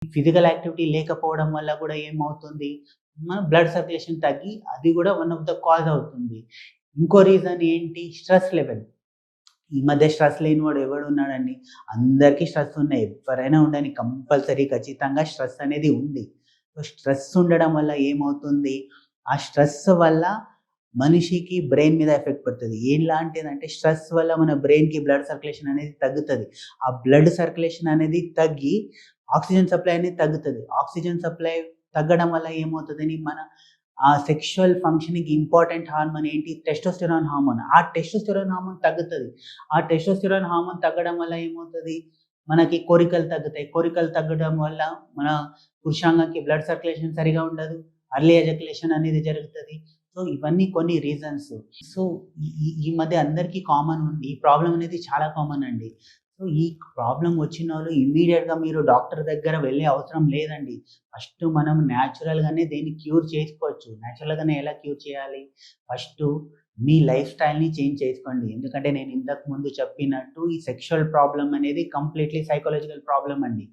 Physical activity లేకపోవడం వల్ల కూడా ఏమవుతుంది? మన బ్లడ్ సర్క్యులేషన్ తగ్గి అది కూడా వన్ ఆఫ్ ద కాజ్ అవుతుంది. ఇంకో రీజన్ ఏంటి? Stress level. ఈ మధ్య స్ట్రెస్ లేనివాడు ఎవడున్నాడండి? అందరికీ స్ట్రెస్ ఉన్నాయి. ఎవ్వరైనా ఉండని కంపల్సరీ ఖచ్చితంగా స్ట్రెస్ అనేది ఉంది. సో, స్ట్రెస్ ఉండడం వల్ల ఏమవుతుంది? ఆ స్ట్రెస్ వల్ల మనిషికి బ్రెయిన్ మీద ఎఫెక్ట్ పడతది. ఎలాంటిదంటే స్ట్రెస్ వల్ల మన బ్రెయిన్‌కి బ్లడ్ సర్క్యులేషన్ అనేది తగ్గుతది. ఆ బ్లడ్ సర్క్యులేషన్ అనేది తగ్గి ఆక్సిజన్ సప్లై అనేది తగ్గుతది. ఆక్సిజన్ సప్లై తగ్గడం వల్ల ఏమవుతదని మన ఆ సెక్షువల్ ఫంక్షనింగ్‌కి ఇంపార్టెంట్ హార్మోన్ ఏంటి? Testosterone hormone. ఆ టెస్టోస్టెరాన్ హార్మోన్ తగ్గుతది. ఆ టెస్టోస్టెరాన్ హార్మోన్ తగ్గడం వల్ల ఏమవుతది? మనకి కోరికలు తగ్గుతాయి. కోరికలు తగ్గడం వల్ల మన పురుషాంగానికి బ్లడ్ సర్క్యులేషన్ సరిగా ఉండదు. అర్లీ ఎజాక్యులేషన్ అనేది జరుగుతది. సో, ఇవన్నీ కొన్ని రీజన్స్. సో, ఈ ఈ ఈ మధ్య అందరికీ కామన్ ఉంది. ఈ ప్రాబ్లమ్ అనేది చాలా కామన్ అండి. సో, ఈ ప్రాబ్లమ్ వచ్చినోళ్ళు ఇమ్మీడియేట్‌గా మీరు డాక్టర్ దగ్గర వెళ్ళే అవసరం లేదండి. ఫస్ట్ మనం న్యాచురల్‌గానే దీన్ని క్యూర్ చేసుకోవచ్చు. న్యాచురల్‌గానే ఎలా క్యూర్ చేయాలి? ఫస్టు మీ లైఫ్ స్టైల్‌ని చేంజ్ చేసుకోండి. ఎందుకంటే నేను ఇంతకు ముందు చెప్పినట్టు ఈ సెక్షువల్ ప్రాబ్లమ్ అనేది కంప్లీట్‌లీ సైకాలజికల్ ప్రాబ్లమ్ అండి.